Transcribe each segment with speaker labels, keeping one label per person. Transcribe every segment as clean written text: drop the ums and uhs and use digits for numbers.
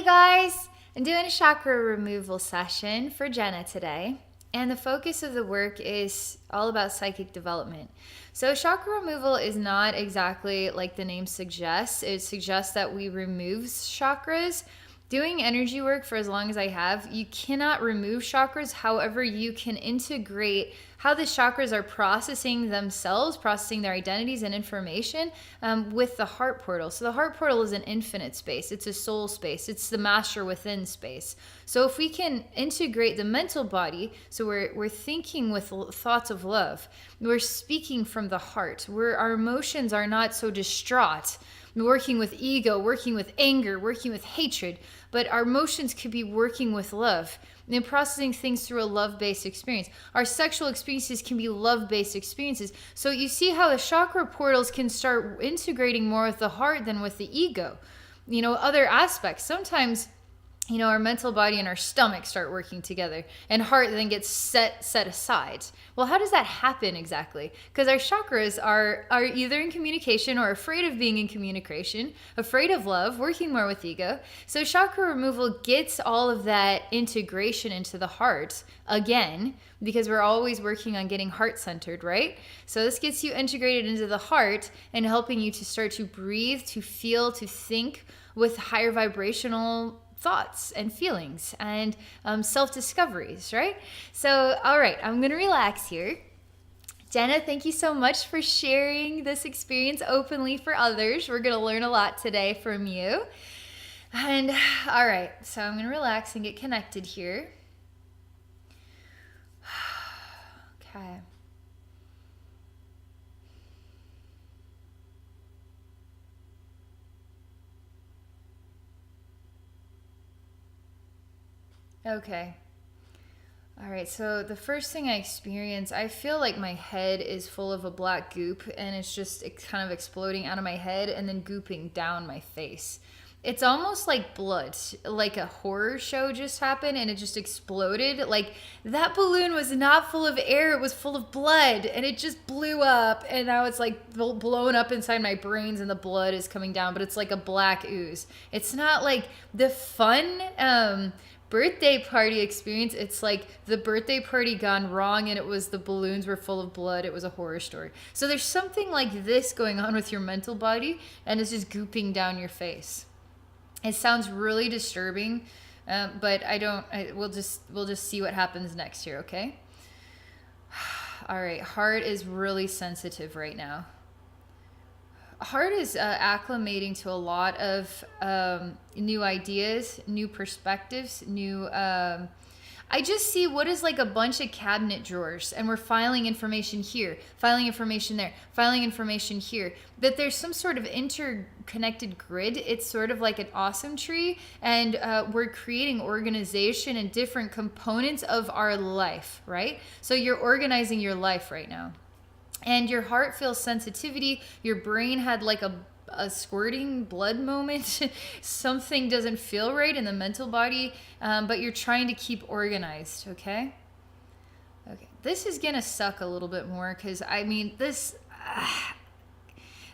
Speaker 1: Hey guys, I'm doing a chakra removal session for Jenna today, and the focus of the work is all about psychic development. So chakra removal is not exactly like the name suggests. It suggests that we remove chakras. Doing energy work for as long as I have, you cannot remove chakras. However, you can integrate how the chakras are processing themselves, processing their identities and information with the heart portal. So the heart portal is an infinite space. It's a soul space. It's the master within space. So if we can integrate the mental body, so we're thinking with thoughts of love, we're speaking from the heart, where our emotions are not so distraught, working with ego, working with anger, working with hatred, but our emotions could be working with love and processing things through a love-based experience. Our sexual experiences can be love-based experiences. So you see how the chakra portals can start integrating more with the heart than with the ego. Other aspects. Sometimes our mental body and our stomach start working together, and heart then gets set aside. Well, how does that happen exactly? Because our chakras are either in communication or afraid of being in communication, afraid of love, working more with ego. So chakra removal gets all of that integration into the heart again, because we're always working on getting heart-centered, right? So this gets you integrated into the heart and helping you to start to breathe, to feel, to think with higher vibrational thoughts and feelings and self-discoveries, right? So, all right, I'm going to relax here. Jenna, thank you so much for sharing this experience openly for others. We're going to learn a lot today from you. And all right, so I'm going to relax and get connected here. Okay. Okay. All right, so the first thing I experience, I feel like my head is full of a black goop, and it's kind of exploding out of my head and then gooping down my face. It's almost like blood, like a horror show just happened and it just exploded. Like that balloon was not full of air, it was full of blood, and it just blew up, and now it's like blown up inside my brains and the blood is coming down, but it's like a black ooze. It's not like the fun birthday party experience. It's like the birthday party gone wrong, and it was the balloons were full of blood. It was a horror story. So there's something like this going on with your mental body, and it's just gooping down your face. It sounds really disturbing, but we'll just see what happens next here, okay? All right, heart is really sensitive right now. Heart is acclimating to a lot of new ideas, new perspectives, I just see what is like a bunch of cabinet drawers, and we're filing information here, filing information there, filing information here. That there's some sort of interconnected grid. It's sort of like an awesome tree, and we're creating organization and different components of our life, right? So you're organizing your life right now. And your heart feels sensitivity. Your brain had like a squirting blood moment. Something doesn't feel right in the mental body, but you're trying to keep organized, okay? Okay, this is gonna suck a little bit more because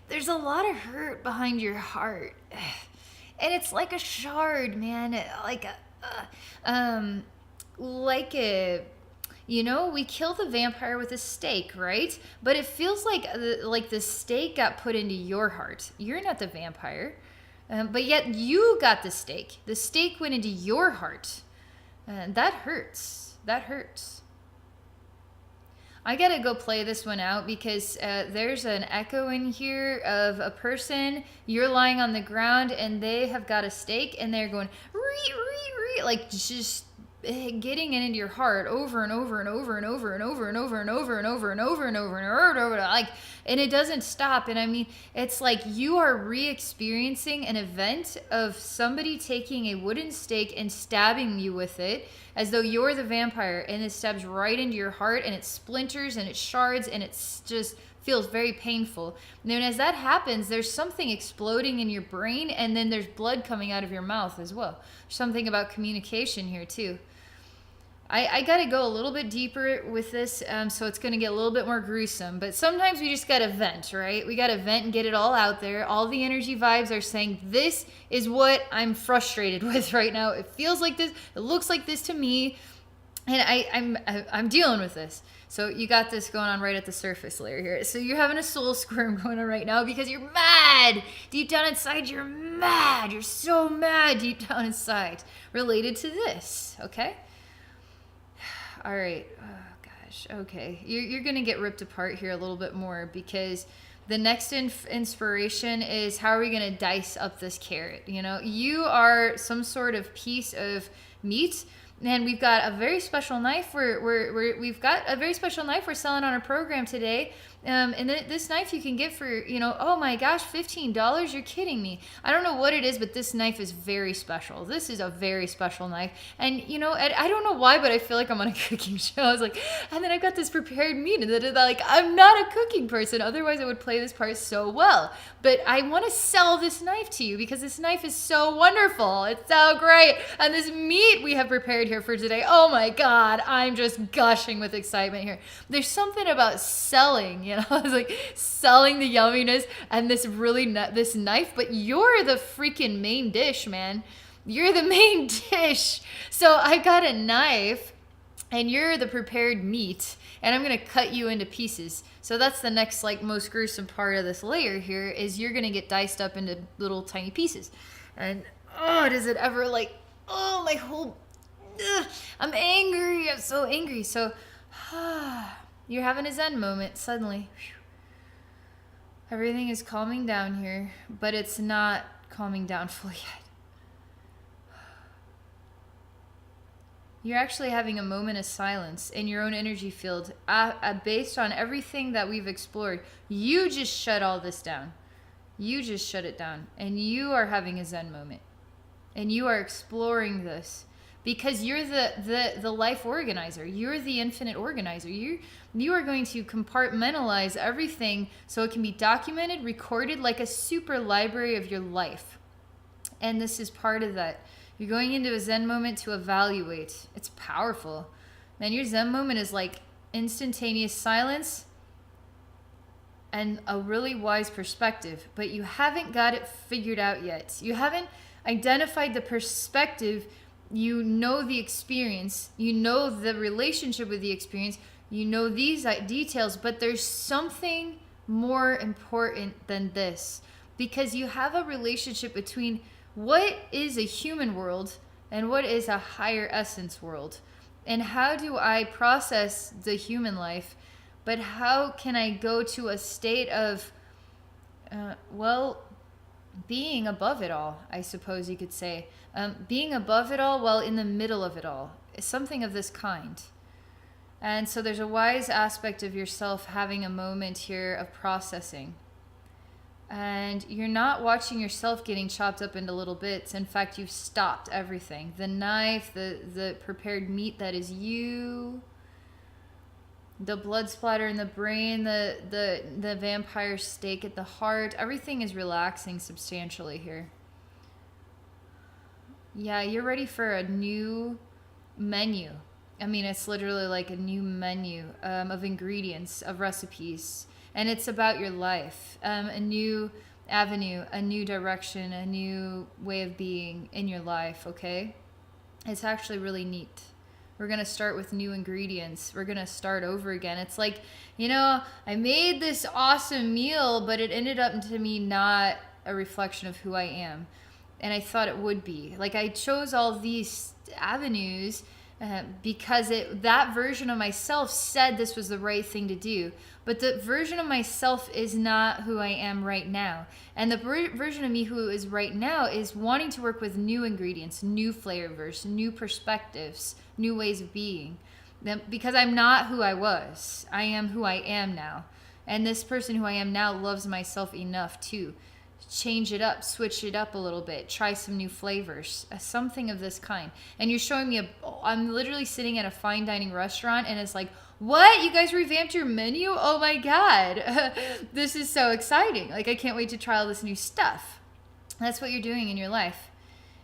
Speaker 1: there's a lot of hurt behind your heart. And it's like a shard, man. We kill the vampire with a stake, right? But it feels like the stake got put into your heart. You're not the vampire, but yet you got the stake. The stake went into your heart. That hurts. That hurts. I gotta go play this one out because there's an echo in here of a person. You're lying on the ground and they have got a stake and they're going, like just getting it into your heart over and over and over and over and over and over and over and over and over and over and over and over, like, and it doesn't stop. And it's like you are re-experiencing an event of somebody taking a wooden stake and stabbing you with it as though you're the vampire, and it stabs right into your heart, and it splinters and it shards, and it's just feels very painful. And then as that happens, there's something exploding in your brain, and then there's blood coming out of your mouth as well. There's something about communication here too. I got to go a little bit deeper with this, so it's going to get a little bit more gruesome. But sometimes we just got to vent, right? We got to vent and get it all out there. All the energy vibes are saying, this is what I'm frustrated with right now. It feels like this. It looks like this to me. And I'm dealing with this. So you got this going on right at the surface layer here. So you're having a soul squirm going on right now because you're mad. Deep down inside, you're mad. You're so mad deep down inside. Related to this, okay? All right. Oh, gosh. Okay. You're going to get ripped apart here a little bit more because the next inspiration is, how are we going to dice up this carrot? You know, you are some sort of piece of meat. And we've got a very special knife. We've got a very special knife we're selling on our program today. And this knife you can get for, oh my gosh, $15. You're kidding me. I don't know what it is, but this knife is very special. This is a very special knife. And, I don't know why, but I feel like I'm on a cooking show. I was like, and then I've got this prepared meat. And like, I'm not a cooking person. Otherwise, I would play this part so well. But I want to sell this knife to you because this knife is so wonderful. It's so great. And this meat we have prepared here for today, oh my God, I'm just gushing with excitement here. There's something about selling, it's like selling the yumminess and this this knife, but you're the freaking main dish, man. You're the main dish. So I got a knife and you're the prepared meat and I'm going to cut you into pieces. So that's the next most gruesome part of this layer here is you're going to get diced up into little tiny pieces. And does it ever my whole, I'm angry. I'm so angry. So you're having a Zen moment suddenly. Everything is calming down here, but it's not calming down fully yet. You're actually having a moment of silence in your own energy field based on everything that we've explored. You just shut all this down. You just shut it down. And you are having a Zen moment. And you are exploring this. Because you're the life organizer. You're the infinite organizer. You are going to compartmentalize everything so it can be documented, recorded like a super library of your life. And this is part of that. You're going into a Zen moment to evaluate. It's powerful. Man, your Zen moment is like instantaneous silence and a really wise perspective. But you haven't got it figured out yet. You haven't identified the perspective. You know the experience, you know the relationship with the experience, you know these details, but there's something more important than this because you have a relationship between what is a human world and what is a higher essence world. And how do I process the human life, but how can I go to a state of, being above it all, I suppose you could say. Being above it all while in the middle of it all. Something of this kind. And so there's a wise aspect of yourself having a moment here of processing. And you're not watching yourself getting chopped up into little bits. In fact, you've stopped everything. The knife, the prepared meat that is you, the blood splatter in the brain, the vampire stake at the heart, everything is relaxing substantially here. Yeah, you're ready for a new menu. I mean, it's literally like a new menu of ingredients, of recipes. And it's about your life, a new avenue, a new direction, a new way of being in your life, okay? It's actually really neat. We're going to start with new ingredients. We're going to start over again. It's like, I made this awesome meal, but it ended up to me not a reflection of who I am. And I thought it would be. Like, I chose all these avenues because that version of myself said this was the right thing to do. But the version of myself is not who I am right now. And the version of me who is right now is wanting to work with new ingredients, new flavors, new perspectives, new ways of being. Because I'm not who I was. I am who I am now. And this person who I am now loves myself enough to change it up, switch it up a little bit, try some new flavors, something of this kind. And you're showing me I'm literally sitting at a fine dining restaurant and it's like, what? You guys revamped your menu? Oh my God. This is so exciting. Like, I can't wait to try all this new stuff. That's what you're doing in your life.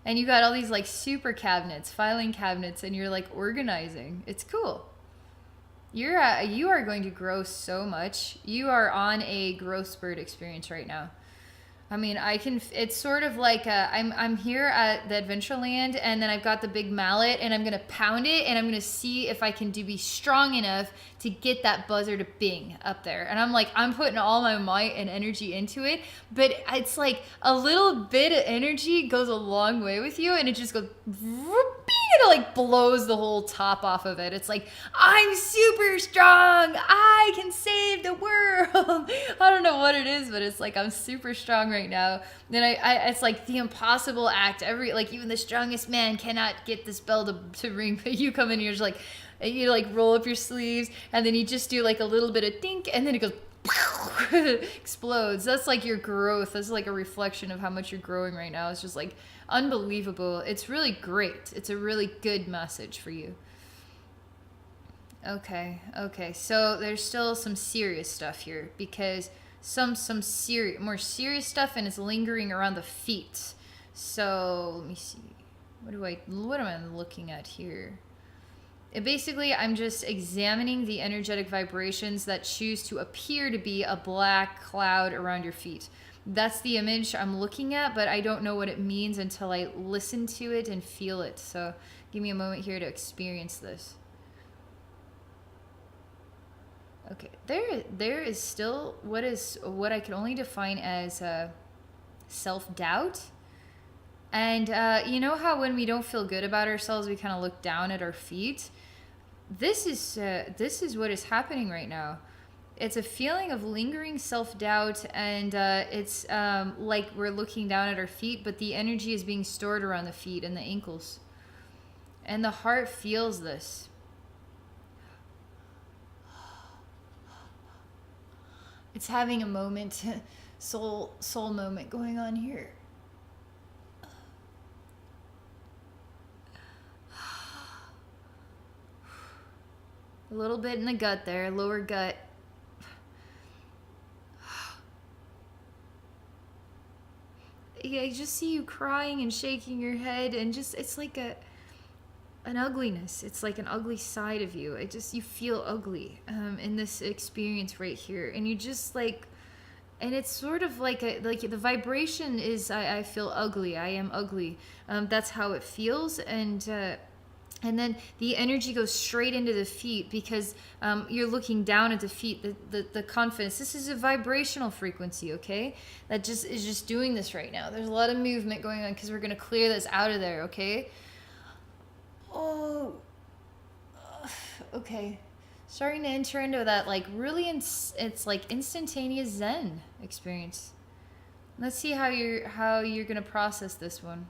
Speaker 1: And you got all these like super cabinets, filing cabinets, and you're like organizing. It's cool. You are going to grow so much. You are on a growth spurt experience right now. I mean, it's sort of like I'm here at the Adventureland, and then I've got the big mallet, and I'm going to pound it, and I'm going to see if I can be strong enough to get that buzzer to bing up there. And I'm putting all my might and energy into it, but it's like a little bit of energy goes a long way with you, and it just goes, it like blows the whole top off of it. It's like, I'm super strong. I can save the world. I don't know what it is, but it's like, I'm super strong right now. Then it's like the impossible act. Even the strongest man cannot get this bell to ring, but you come in and you're just like, you like roll up your sleeves, and then you just do like a little bit of dink, and then it goes, explodes. That's like your growth. That's like a reflection of how much you're growing right now. It's just like unbelievable. It's really great. It's a really good message for you. Okay. So there's still some serious stuff here, because some more serious stuff, and it's lingering around the feet. So let me see. What am I looking at here? Basically, I'm just examining the energetic vibrations that choose to appear to be a black cloud around your feet. That's the image I'm looking at, but I don't know what it means until I listen to it and feel it. So give me a moment here to experience this. Okay, there is still what I can only define as self-doubt. And you know how when we don't feel good about ourselves, we kind of look down at our feet? This is what is happening right now. It's a feeling of lingering self-doubt, and it's like we're looking down at our feet, but the energy is being stored around the feet and the ankles. And the heart feels this. It's having a moment, soul moment going on here. A little bit in the gut there, lower gut. Yeah, I just see you crying and shaking your head, and just, it's like an ugliness. It's like an ugly side of you. You feel ugly in this experience right here. And you just like, and it's sort of like the vibration is, I feel ugly. I am ugly. That's how it feels. And then the energy goes straight into the feet, because you're looking down at the feet, the confidence. This is a vibrational frequency, okay? That just is just doing this right now. There's a lot of movement going on, because we're going to clear this out of there, okay? Oh, okay. Starting to enter into that like really, it's like instantaneous Zen experience. Let's see how you're going to process this one.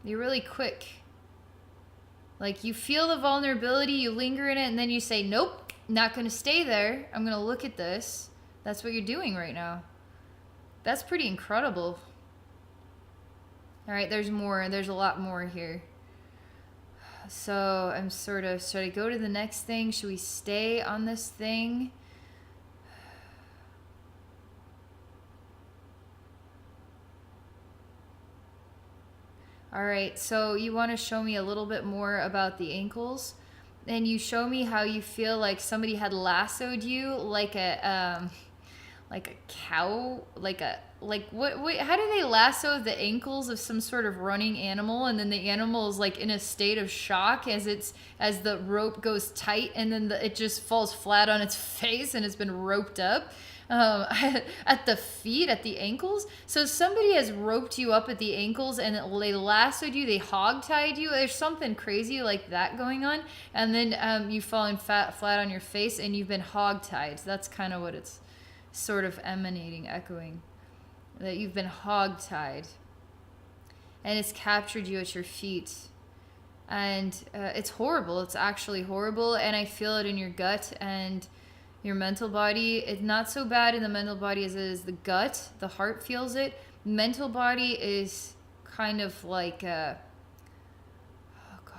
Speaker 1: You're really quick. Like, you feel the vulnerability, you linger in it, and then you say, nope, not going to stay there. I'm going to look at this. That's what you're doing right now. That's pretty incredible. All right, there's more. There's a lot more here. So I'm should I go to the next thing? Should we stay on this thing? All right, so you want to show me a little bit more about the ankles, and you show me how you feel like somebody had lassoed you like a cow, what how do they lasso the ankles of some sort of running animal, and then the animal is like in a state of shock as the rope goes tight, and then it just falls flat on its face and it's been roped up. At the feet, at the ankles. So somebody has roped you up at the ankles, and they lassoed you, they hog-tied you. There's something crazy like that going on. And then you've fallen flat on your face, and you've been hog-tied. That's kind of what it's sort of echoing. That you've been hog-tied. And it's captured you at your feet. And it's horrible. It's actually horrible. And I feel it in your gut, and your mental body. It's not so bad in the mental body as it is the gut. The heart feels it. Mental body is kind of like oh gosh.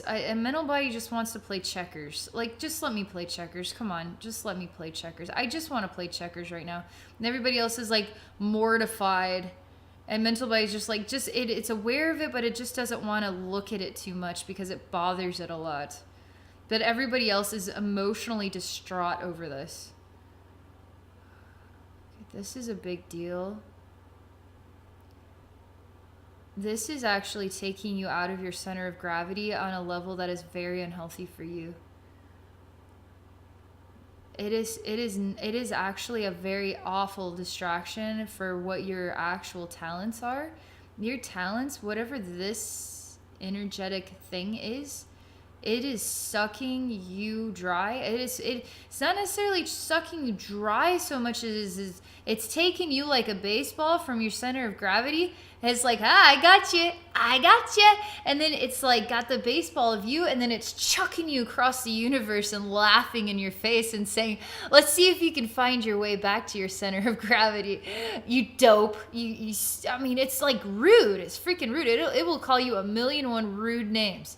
Speaker 1: A mental body just wants to play checkers. Like, just let me play checkers. Come on, just let me play checkers. I just want to play checkers right now. And everybody else is like mortified And mental body is it's aware of it, but it just doesn't want to look at it too much because it bothers it a lot. But everybody else is emotionally distraught over this. This is a big deal. This is actually taking you out of your center of gravity on a level that is very unhealthy for you. It is actually a very awful distraction for what your actual talents are. Your talents, whatever this energetic thing is, it is sucking you dry. It's not necessarily sucking you dry so much as it's taking you like a baseball from your center of gravity. It's like, I got you. And then it's like got the baseball of you, and then it's chucking you across the universe and laughing in your face and saying, let's see if you can find your way back to your center of gravity. You dope. I mean, it's like rude. It's freaking rude. It will call you 1,000,001 rude names.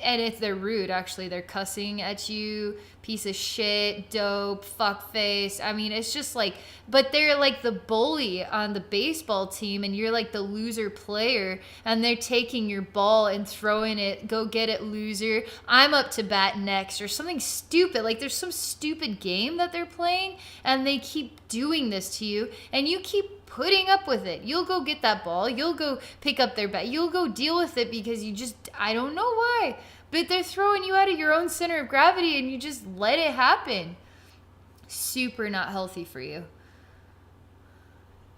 Speaker 1: And if they're rude, actually, they're cussing at you, piece of shit, dope, fuckface. I mean, it's just like, but they're like the bully on the baseball team, and you're like the loser player, and they're taking your ball and throwing it, go get it, loser. I'm up to bat next, or something stupid. Like there's some stupid game that they're playing, and they keep doing this to you, and you keep putting up with it. You'll go get that ball. You'll go pick up their bat. You'll go deal with it because I don't know why, but they're throwing you out of your own center of gravity, and you just let it happen. Super not healthy for you.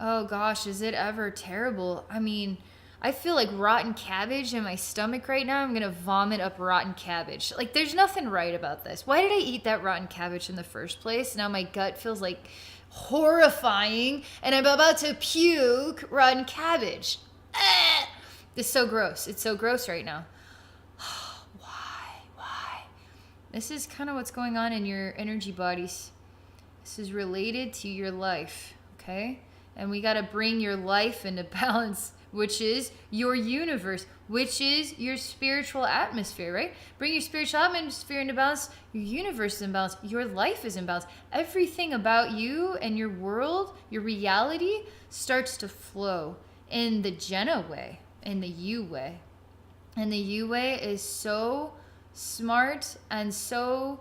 Speaker 1: Oh gosh, is it ever terrible? I mean, I feel like rotten cabbage in my stomach right now. I'm going to vomit up rotten cabbage. Like there's nothing right about this. Why did I eat that rotten cabbage in the first place? Now my gut feels like horrifying, and I'm about to puke rotten cabbage. It's so gross. It's so gross right now. Why? This is kind of what's going on in your energy bodies. This is related to your life, okay? And we got to bring your life into balance, which is your universe, which is your spiritual atmosphere, right? Bring your spiritual atmosphere into balance. Your universe is in balance. Your life is in balance. Everything about you and your world, your reality, starts to flow in the Jenna way, in the you way. And the you way is so smart and so...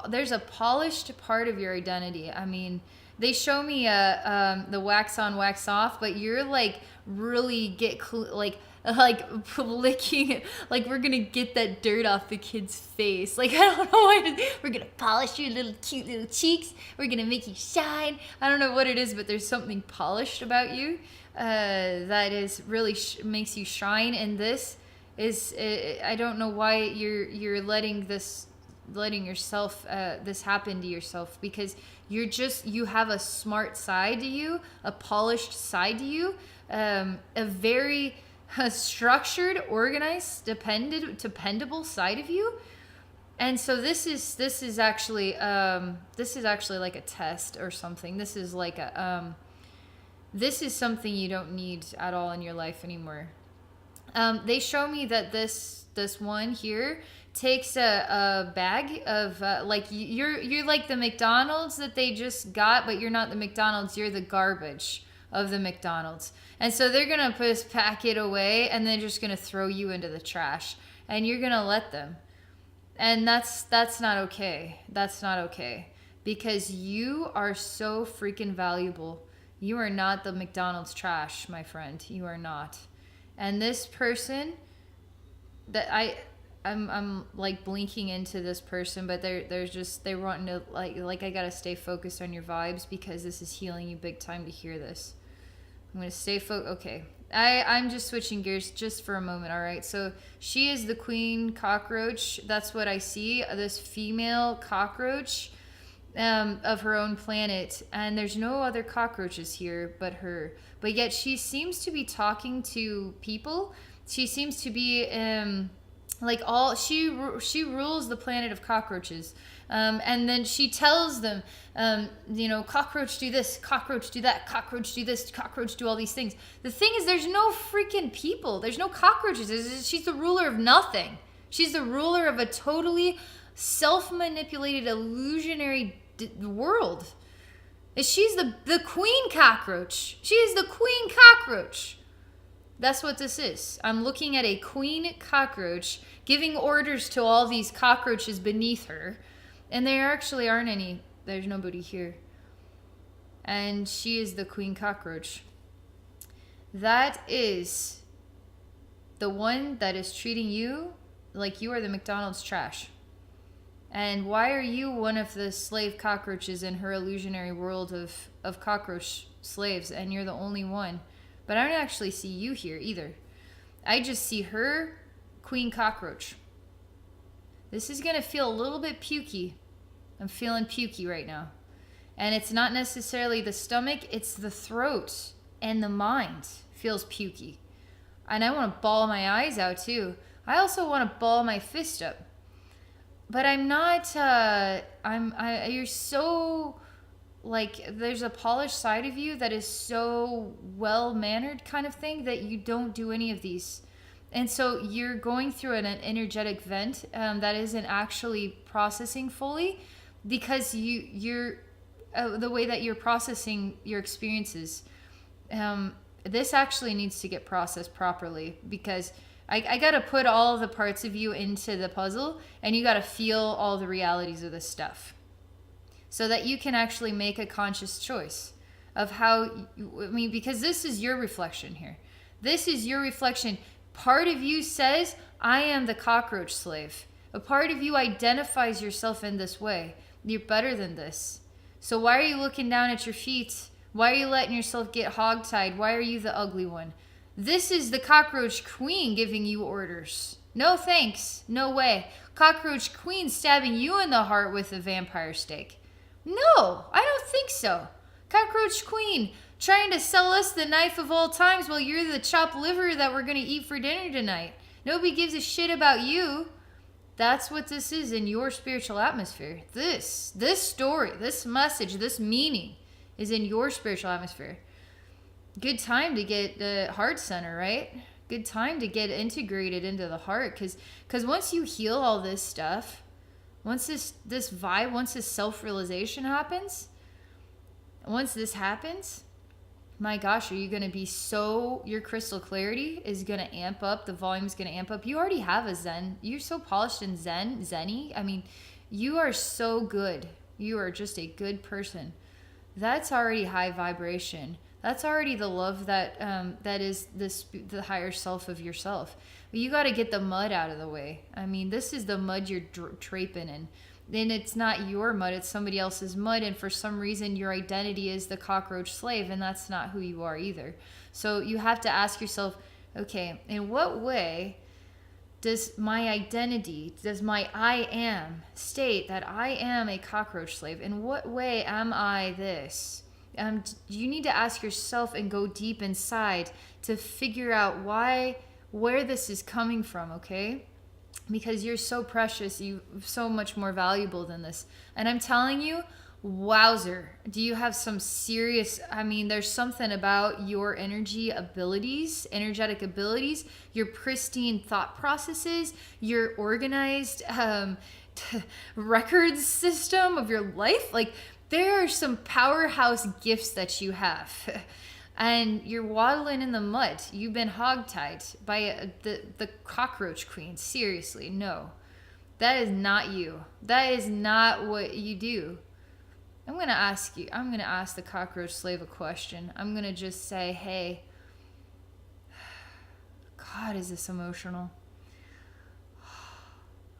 Speaker 1: there's a polished part of your identity. I mean, they show me the wax on, wax off, but you're like really like licking it, like we're gonna get that dirt off the kid's face. Like I don't know what it is. We're gonna polish your little cute little cheeks. We're gonna make you shine. I don't know what it is, but there's something polished about you that is really makes you shine. And this is I don't know why you're letting yourself this happen to yourself, because you have a smart side to you, a polished side to you, a very structured, organized, dependable side of you. And so this is actually like a test or something. This is like this is something you don't need at all in your life anymore. They show me that this one here takes a bag of like you're like the McDonald's that they just got, but you're not the McDonald's, you're the garbage of the McDonald's. And so they're gonna pack it away, and they're just gonna throw you into the trash, and you're gonna let them. And that's not okay. That's not okay, because you are so freaking valuable. You are not the McDonald's trash, my friend. You are not. And this person that I'm like blinking into this person, but they're wanting to like I gotta stay focused on your vibes, because this is healing you big time to hear this. I'm gonna stay okay. I'm just switching gears just for a moment, all right? So she is the queen cockroach. That's what I see, this female cockroach of her own planet. And there's no other cockroaches here but her. But yet she seems to be talking to people. She seems to be she rules the planet of cockroaches. And then she tells them, cockroach do this, cockroach do that, cockroach do this, cockroach do all these things. The thing is, there's no freaking people. There's no cockroaches. She's the ruler of nothing. She's the ruler of a totally self-manipulated, illusionary world. She's the queen cockroach. She is the queen cockroach. That's what this is. I'm looking at a queen cockroach giving orders to all these cockroaches beneath her. And there actually aren't any. There's nobody here. And she is the queen cockroach. That is the one that is treating you like you are the McDonald's trash. And why are you one of the slave cockroaches in her illusionary world of cockroach slaves, and you're the only one? But I don't actually see you here either. I just see her, queen cockroach. This is going to feel a little bit pukey. I'm feeling pukey right now. And it's not necessarily the stomach, it's the throat and the mind feels pukey. And I want to bawl my eyes out too. I also want to ball my fist up. But I'm not, you're so, like, there's a polished side of you that is so well-mannered kind of thing that you don't do any of these. And so you're going through an energetic vent that isn't actually processing fully because you're the way that you're processing your experiences. This actually needs to get processed properly because I got to put all the parts of you into the puzzle, and you got to feel all the realities of this stuff so that you can actually make a conscious choice of how, because this is your reflection here. This is your reflection. Part of you says, I am the cockroach slave. A part of you identifies yourself in this way. You're better than this. So why are you looking down at your feet? Why are you letting yourself get hogtied? Why are you the ugly one? This is the cockroach queen giving you orders. No thanks. No way. Cockroach queen stabbing you in the heart with a vampire stake. No, I don't think so. Cockroach queen trying to sell us the knife of all times while you're the chopped liver that we're going to eat for dinner tonight. Nobody gives a shit about you. That's what this is in your spiritual atmosphere. This story, this message, this meaning is in your spiritual atmosphere. Good time to get the heart center, right? Good time to get integrated into the heart, because once you heal all this stuff, once this vibe, once this self-realization happens, once this happens, my gosh, are you going to be your crystal clarity is going to amp up, the volume is going to amp up. You already have a Zen. You're so polished and Zen-y. I mean, you are so good. You are just a good person. That's already high vibration. That's already the love that is the higher self of yourself. But you got to get the mud out of the way. I mean, this is the mud you're draping in. Then it's not your mud, it's somebody else's mud. And for some reason, your identity is the cockroach slave, and that's not who you are either. So you have to ask yourself, okay, in what way does my identity, does my I am state that I am a cockroach slave? In what way am I this? You need to ask yourself and go deep inside to figure out where this is coming from, okay? Because you're so precious, you're so much more valuable than this. And I'm telling you, wowzer, do you have some serious, there's something about your energetic abilities, your pristine thought processes, your organized records system of your life. Like, there are some powerhouse gifts that you have. And you're waddling in the mud. You've been hogtied by the cockroach queen. Seriously, no. That is not you. That is not what you do. I'm going to ask the cockroach slave a question. I'm going to just say, hey, God, is this emotional?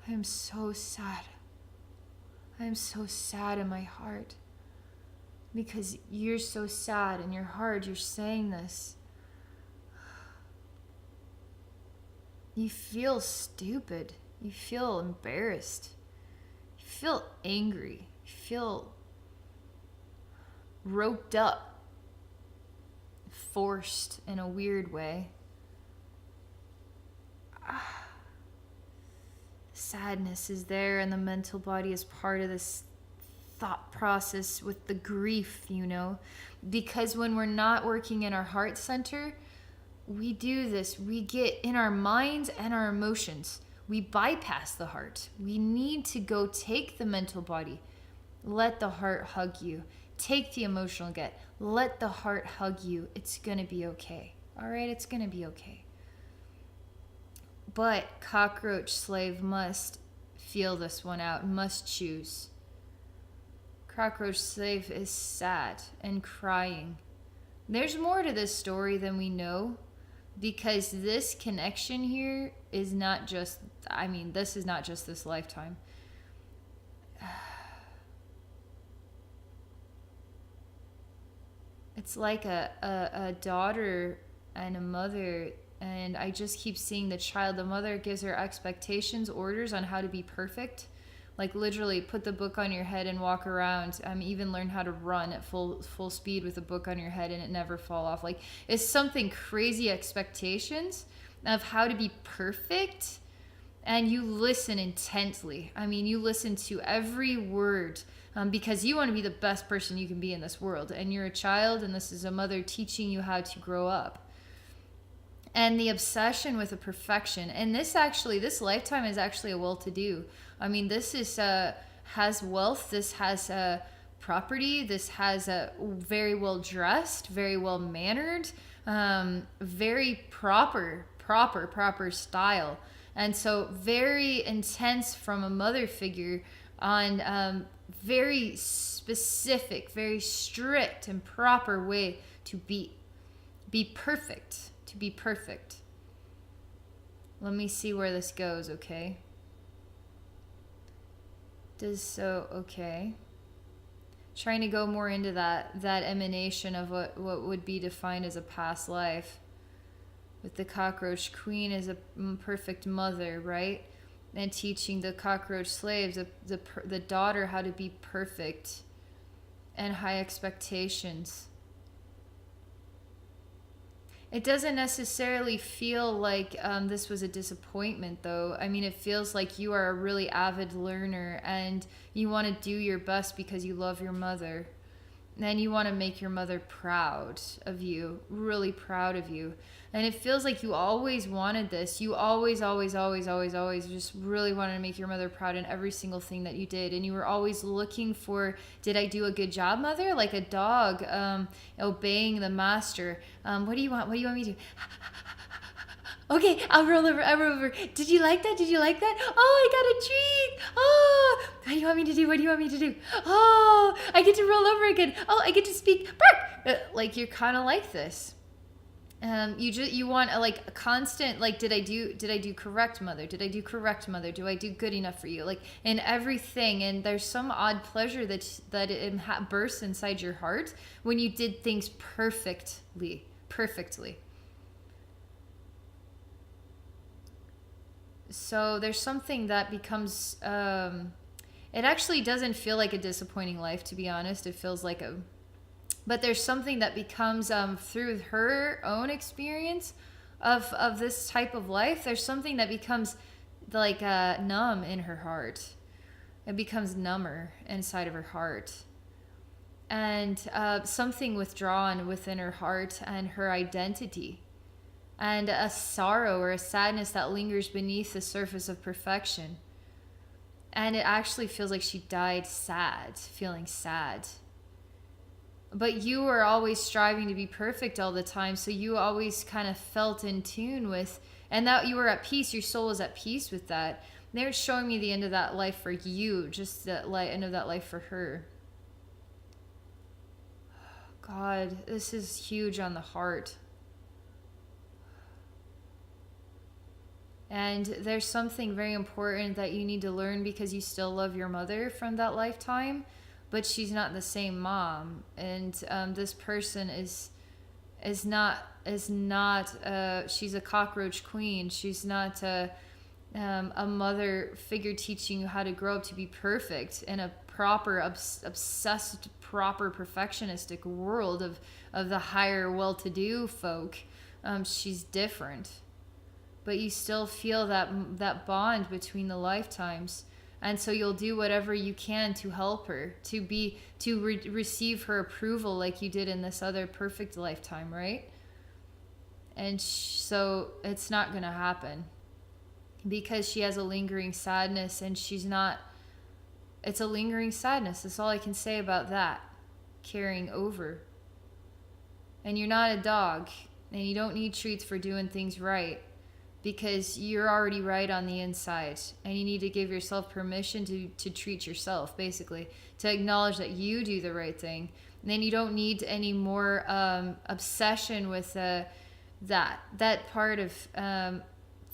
Speaker 1: I am so sad. I am so sad in my heart. Because you're so sad in your heart, you're saying this. You feel stupid. You feel embarrassed. You feel angry. You feel roped up. Forced in a weird way. Sadness is there, and the mental body is part of this thought process with the grief, because when we're not working in our heart center, we do this. We get in our minds and our emotions. We bypass the heart. We need to go take the mental body. Let the heart hug you. Take the emotional get. Let the heart hug you. It's going to be okay. All right? It's going to be okay. But cockroach slave must feel this one out, must choose. Cockroach slave is sad and crying. There's more to this story than we know, because this connection here is not just, this is not just this lifetime. It's like a daughter and a mother, and I just keep seeing the child. The mother gives her expectations, orders on how to be perfect. Like literally put the book on your head and walk around. Even learn how to run at full speed with a book on your head and it never fall off. Like it's something crazy expectations of how to be perfect. And you listen intently. You listen to every word because you want to be the best person you can be in this world. And you're a child, and this is a mother teaching you how to grow up. And the obsession with the perfection. And this lifetime is actually a well-to-do. This is has wealth. This has property. This has very well dressed, very well mannered, very proper style. And so very intense from a mother figure on very specific, very strict and proper way to be perfect. To be perfect. Let me see where this goes, okay? Okay. Trying to go more into that emanation of what would be defined as a past life. With the cockroach queen as a perfect mother, right? And teaching the cockroach slaves, the daughter, how to be perfect and high expectations. It doesn't necessarily feel like this was a disappointment, though. It feels like you are a really avid learner and you want to do your best because you love your mother. And you want to make your mother proud of you, really proud of you. And it feels like you always wanted this. You always just really wanted to make your mother proud in every single thing that you did. And you were always looking for, did I do a good job, mother? Like a dog obeying the master. What do you want? What do you want me to do? Okay, I'll roll over. Did you like that? Oh, I got a treat. Oh, what do you want me to do? Oh, I get to roll over again. Oh, I get to speak. Like you're kind of like this. You want a constant, like, did I do correct, mother? Do I do good enough for you? Like in everything. And there's some odd pleasure that it bursts inside your heart when you did things perfectly. So there's something that becomes, it actually doesn't feel like a disappointing life, to be honest. It feels like but there's something that becomes, through her own experience of this type of life, there's something that becomes like numb in her heart. It becomes number inside of her heart. And something withdrawn within her heart and her identity. And a sorrow or a sadness that lingers beneath the surface of perfection. And it actually feels like she died sad, feeling sad. But you were always striving to be perfect all the time, so you always kind of felt in tune with, and that you were at peace, your soul was at peace with that. And they were showing me the end of that life for you, just the end of that life for her. God, this is huge on the heart. And there's something very important that you need to learn because you still love your mother from that lifetime, but she's not the same mom. And this person is not she's a cockroach queen. She's not a mother figure teaching you how to grow up to be perfect in a proper, obsessed, proper perfectionistic world of the higher well-to-do folk. She's different. But you still feel that bond between the lifetimes. And so you'll do whatever you can to help her, to receive her approval like you did in this other perfect lifetime, right? And so it's not going to happen because she has a lingering sadness, and it's a lingering sadness. That's all I can say about that. carrying over. And you're not a dog, and you don't need treats for doing things right, because you're already right on the inside, and you need to give yourself permission to treat yourself, basically, to acknowledge that you do the right thing. And then you don't need any more obsession with that part of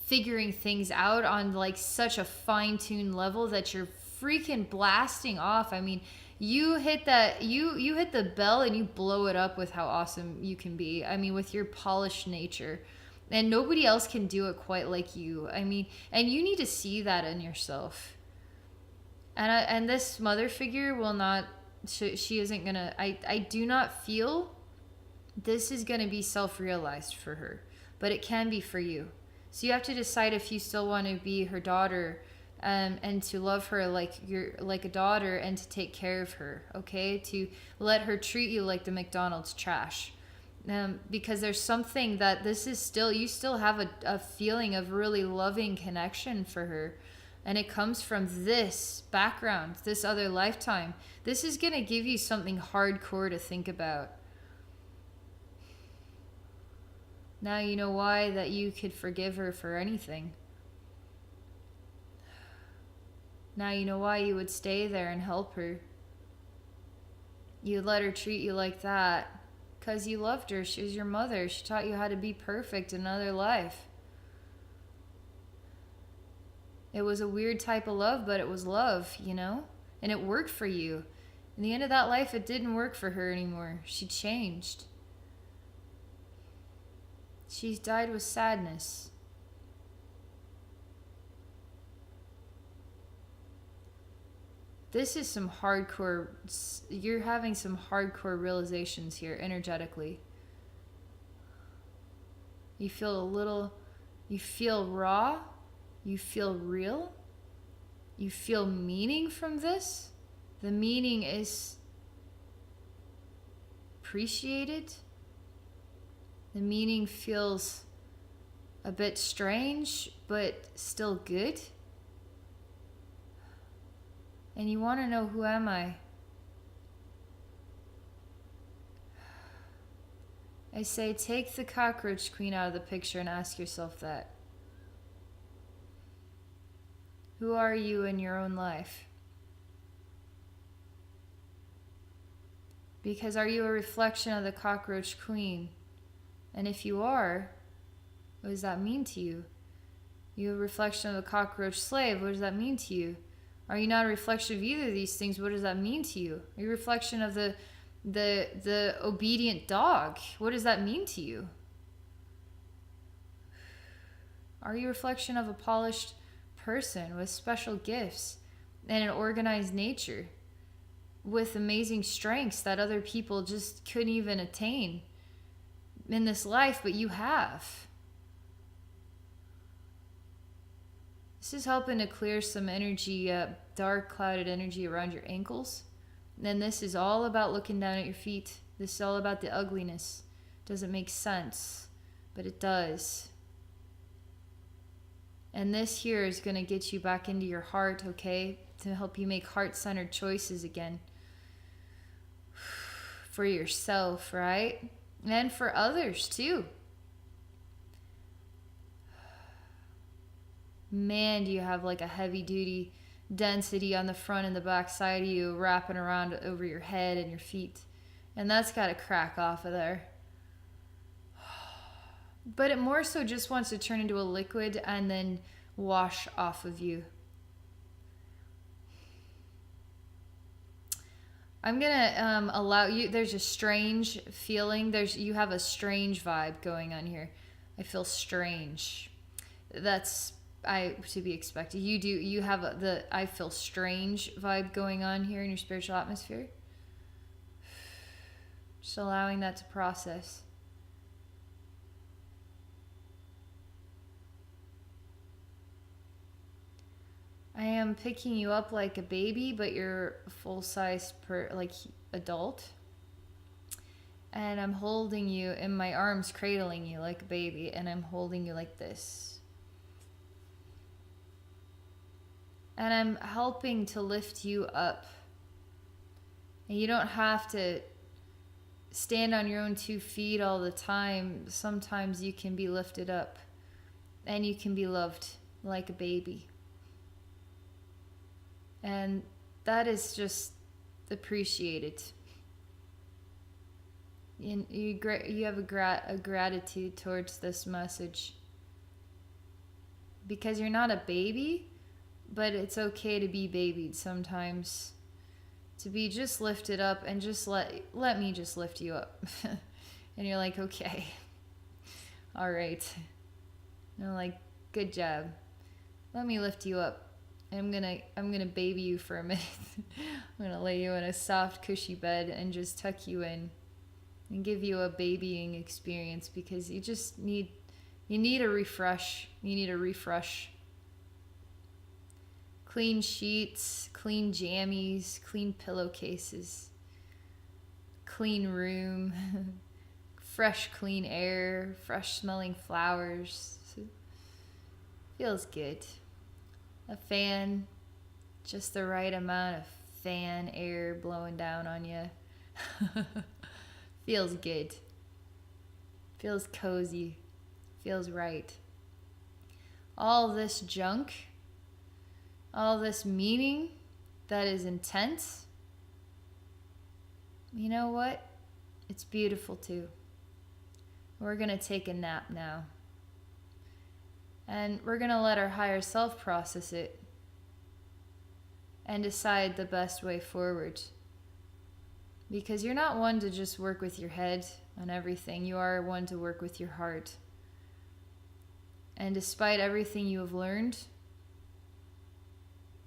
Speaker 1: figuring things out on like such a fine-tuned level that you're freaking blasting off. I mean, you hit the bell and you blow it up with how awesome you can be. I mean, with your polished nature. And nobody else can do it quite like you. I mean, and you need to see that in yourself. And this mother figure will not, she isn't gonna, I do not feel this is gonna be self-realized for her, but it can be for you. So you have to decide if you still want to be her daughter, and to love her like a daughter, and to take care of her, okay? To let her treat you like the McDonald's trash. Because there's something that this is still, you still have a feeling of really loving connection for her. And it comes from this background, this other lifetime. This is going to give you something hardcore to think about. Now you know why that you could forgive her for anything. Now you know why you would stay there and help her. You'd let her treat you like that because you loved her. She was your mother. She taught you how to be perfect in another life. It was a weird type of love, but it was love, you know? And it worked for you. In the end of that life, it didn't work for her anymore. She changed. She died with sadness. This is some hardcore, you're having some hardcore realizations here energetically. You feel you feel raw, you feel real, you feel meaning from this. The meaning is appreciated. The meaning feels a bit strange, but still good. And you want to know, who am I? I say, take the cockroach queen out of the picture and ask yourself that. Who are you in your own life? Because are you a reflection of the cockroach queen? And if you are, what does that mean to you? You're a reflection of the cockroach slave. What does that mean to you? Are you not a reflection of either of these things? What does that mean to you? Are you a reflection of the obedient dog? What does that mean to you? Are you a reflection of a polished person with special gifts and an organized nature with amazing strengths that other people just couldn't even attain in this life, but you have? This is helping to clear some energy, dark clouded energy around your ankles. And then this is all about looking down at your feet. This is all about the ugliness. Doesn't make sense, but it does. And this here is going to get you back into your heart, okay? To help you make heart-centered choices again. For yourself, right? And for others too. Man, do you have like a heavy duty density on the front and the back side of you, wrapping around over your head and your feet. And that's got to crack off of there. But it more so just wants to turn into a liquid and then wash off of you. I'm gonna allow you, there's a strange feeling, you have a strange vibe going on here. I feel strange. That's to be expected. You have the I feel strange vibe going on here in your spiritual atmosphere. Just allowing that to process. I am picking you up like a baby, but you're a full-size adult. And I'm holding you in my arms, cradling you like a baby, and I'm holding you like this. And I'm helping to lift you up. And you don't have to stand on your own 2 feet all the time, sometimes you can be lifted up and you can be loved like a baby. And that is just appreciated. You have a gratitude towards this message. Because you're not a baby, but it's okay to be babied sometimes. To be just lifted up and just let me just lift you up. And you're like, okay. All right. And I'm like, good job. Let me lift you up. And I'm gonna baby you for a minute. I'm gonna lay you in a soft, cushy bed and just tuck you in and give you a babying experience, because you need a refresh. You need a refresh. Clean sheets, clean jammies, clean pillowcases, clean room, fresh, clean air, fresh smelling flowers. Feels good. A fan, just the right amount of fan air blowing down on you. Feels good. Feels cozy. Feels right. All this junk, all this meaning that is intense, you know what? It's beautiful too. We're going to take a nap now. And we're going to let our higher self process it and decide the best way forward. Because you're not one to just work with your head on everything. You are one to work with your heart. And despite everything you have learned,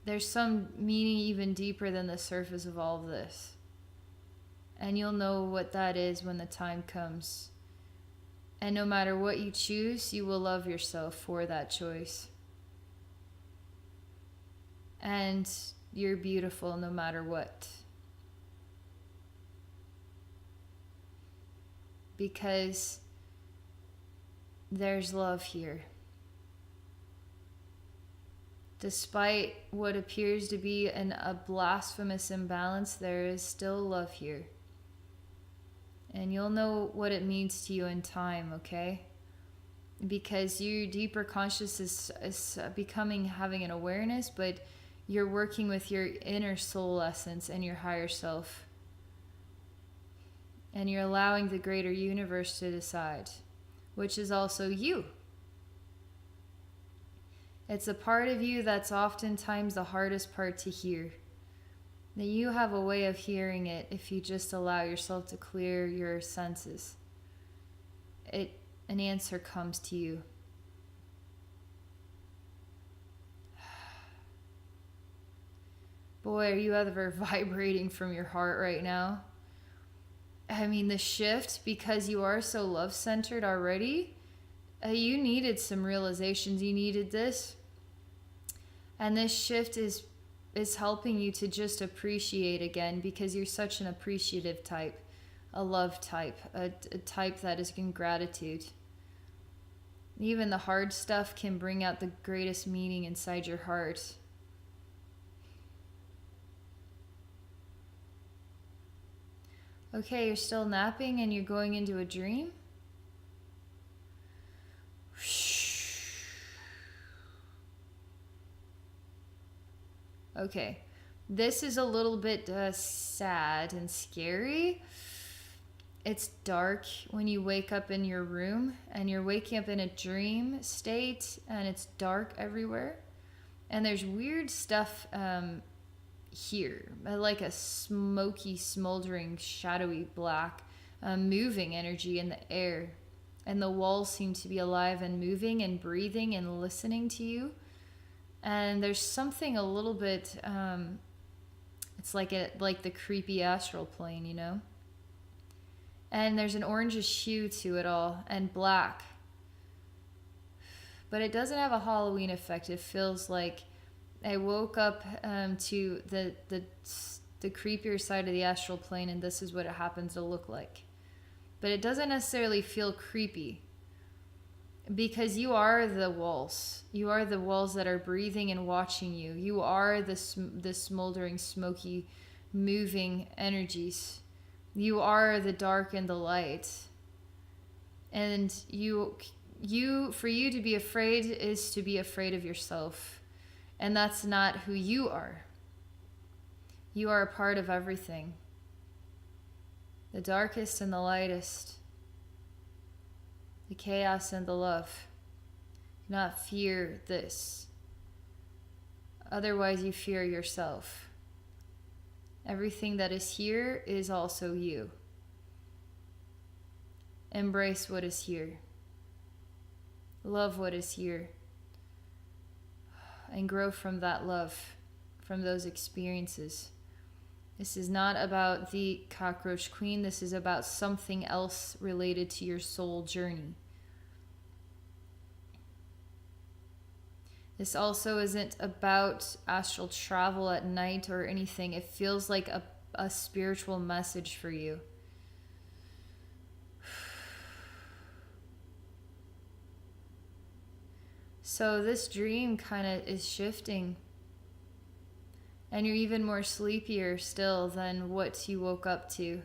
Speaker 1: there's some meaning even deeper than the surface of all of this. And you'll know what that is when the time comes. And no matter what you choose, you will love yourself for that choice. And you're beautiful no matter what. Because there's love here. Despite what appears to be a blasphemous imbalance, there is still love here. And you'll know what it means to you in time, okay? Because your deeper consciousness is having an awareness, but you're working with your inner soul essence and your higher self. And you're allowing the greater universe to decide, which is also you. It's a part of you that's oftentimes the hardest part to hear. That you have a way of hearing it if you just allow yourself to clear your senses. An answer comes to you. Boy, are you ever vibrating from your heart right now? I mean, the shift, because you are so love-centered already, you needed some realizations. You needed this. And this shift is helping you to just appreciate again, because you're such an appreciative type, a love type, a type that is in gratitude. Even the hard stuff can bring out the greatest meaning inside your heart. Okay, you're still napping and you're going into a dream? Okay, this is a little bit sad and scary. It's dark when you wake up in your room, and you're waking up in a dream state, and it's dark everywhere. And there's weird stuff here, like a smoky, smoldering, shadowy black, moving energy in the air. And the walls seem to be alive and moving and breathing and listening to you. And there's something a little bit, it's like the creepy astral plane, you know? And there's an orangish hue to it all, and black. But it doesn't have a Halloween effect. It feels like I woke up to the creepier side of the astral plane, and this is what it happens to look like. But it doesn't necessarily feel creepy. Because you are the walls. You are the walls that are breathing and watching you. You are the smoldering, smoky, moving energies. You are the dark and the light. And for you to be afraid is to be afraid of yourself. And that's not who you are. You are a part of everything. The darkest and the lightest. The chaos and the love. Do not fear this. Otherwise, you fear yourself. Everything that is here is also you. Embrace what is here. Love what is here. And grow from that love, from those experiences. This is not about the cockroach queen. This is about something else related to your soul journey. This also isn't about astral travel at night or anything. It feels like a spiritual message for you. So this dream kind of is shifting. And you're even more sleepier still than what you woke up to.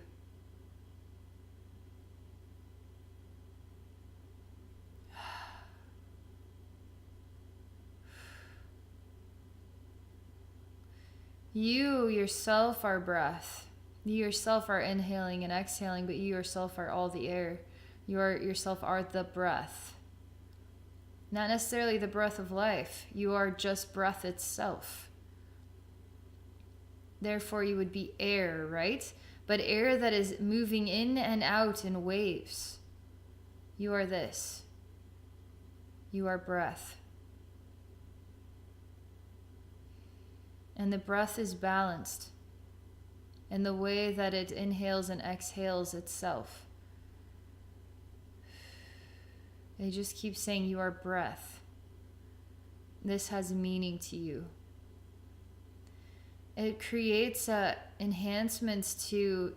Speaker 1: You yourself are breath. You yourself are inhaling and exhaling, but you yourself are all the air. You yourself are the breath. Not necessarily the breath of life. You are just breath itself. Therefore, you would be air, right? But air that is moving in and out in waves. You are this. You are breath. And the breath is balanced in the way that it inhales and exhales itself. They just keep saying you are breath. This has meaning to you. It creates enhancements to,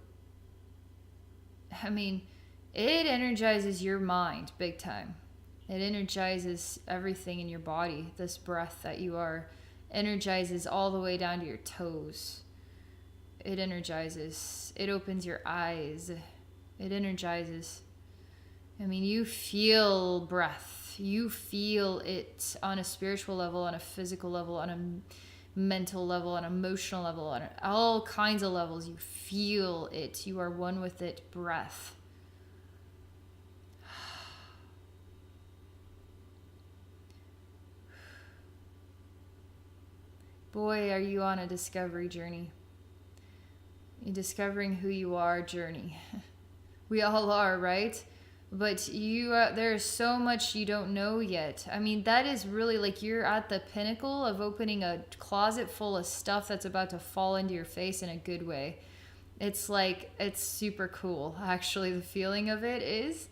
Speaker 1: it energizes your mind big time. It energizes everything in your body. This breath that you are energizes all the way down to your toes. It energizes. It opens your eyes. It energizes. You feel breath. You feel it on a spiritual level, on a physical level, on a mental level, on an emotional level, on all kinds of levels. You feel it. You are one with it. Breath. Boy, are you on a discovery journey. You're discovering who you are journey. We all are, right? But there is so much you don't know yet. That is really like you're at the pinnacle of opening a closet full of stuff that's about to fall into your face in a good way. It's super cool. Actually, the feeling of it is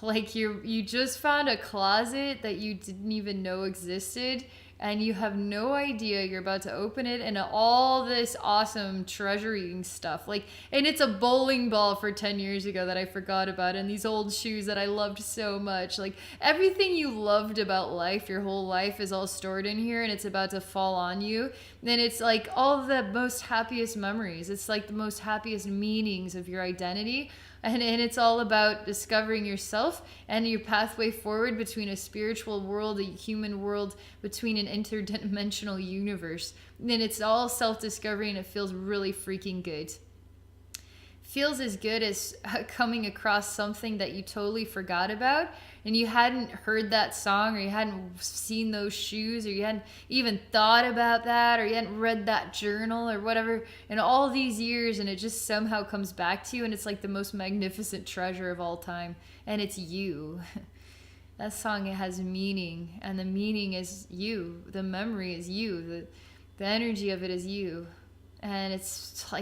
Speaker 1: like you just found a closet that you didn't even know existed. And you have no idea you're about to open it and all this awesome treasuring stuff. And it's a bowling ball for 10 years ago that I forgot about, and these old shoes that I loved so much. Everything you loved about life, your whole life is all stored in here, and it's about to fall on you. And it's all the most happiest memories. It's the most happiest meanings of your identity. And it's all about discovering yourself and your pathway forward between a spiritual world, a human world, between an interdimensional universe. And it's all self-discovery, and it feels really freaking good. Feels as good as coming across something that you totally forgot about, and you hadn't heard that song, or you hadn't seen those shoes, or you hadn't even thought about that, or you hadn't read that journal or whatever in all these years, and it just somehow comes back to you, and it's like the most magnificent treasure of all time, and it's you. That song, it has meaning, and the meaning is you. The memory is you. The energy of it is you. And it's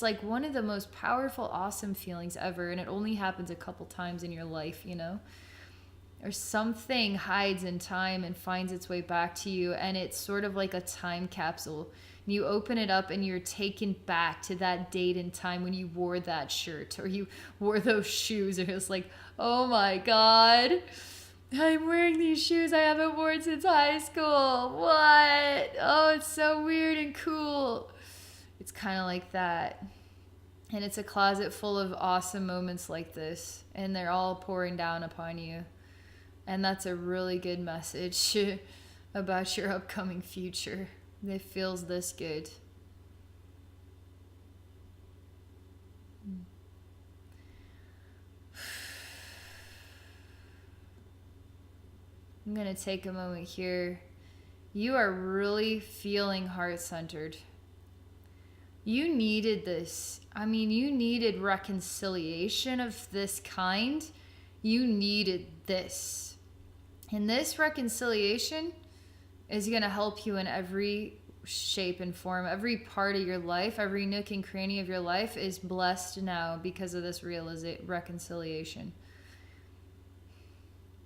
Speaker 1: like one of the most powerful, awesome feelings ever. And it only happens a couple times in your life, or something hides in time and finds its way back to you. And it's sort of like a time capsule. And you open it up and you're taken back to that date and time when you wore that shirt or you wore those shoes. And it's like, oh my God, I'm wearing these shoes I haven't worn since high school. What? Oh, it's so weird and cool. It's kind of like that. And it's a closet full of awesome moments like this, and they're all pouring down upon you. And that's a really good message about your upcoming future. It feels this good. I'm going to take a moment here. You are really feeling heart-centered. You needed this. I mean, you needed reconciliation of this kind. You needed this. And this reconciliation is going to help you in every shape and form. Every part of your life, every nook and cranny of your life is blessed now because of this reconciliation.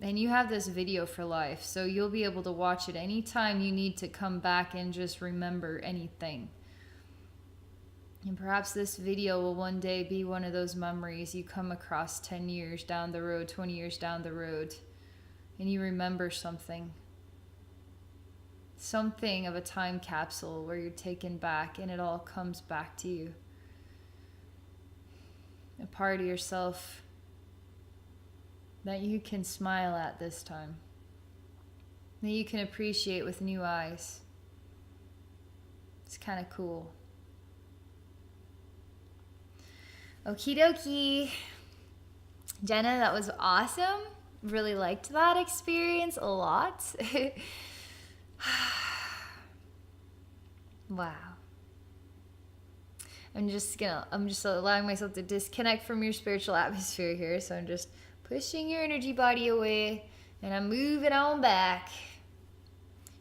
Speaker 1: And you have this video for life, so you'll be able to watch it anytime you need to come back and just remember anything. And perhaps this video will one day be one of those memories you come across 10 years down the road, 20 years down the road, and you remember something. Something of a time capsule where you're taken back and it all comes back to you. A part of yourself that you can smile at this time. That you can appreciate with new eyes. It's kind of cool. Okie dokie. Jenna, that was awesome. Really liked that experience a lot. Wow. I'm just allowing myself to disconnect from your spiritual atmosphere here. So I'm just pushing your energy body away and I'm moving on back.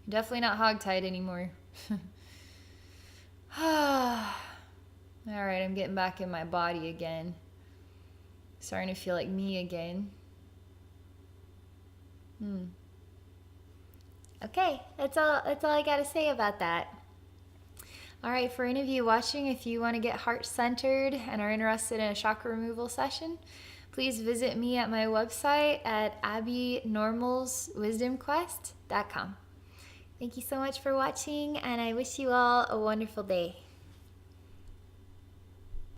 Speaker 1: You're definitely not hogtied anymore. All right, I'm getting back in my body again. Starting to feel like me again. Okay, that's all I got to say about that. All right, for any of you watching, if you want to get heart-centered and are interested in a chakra removal session, please visit me at my website at abbeynormalswisdomquest.com. Thank you so much for watching, and I wish you all a wonderful day.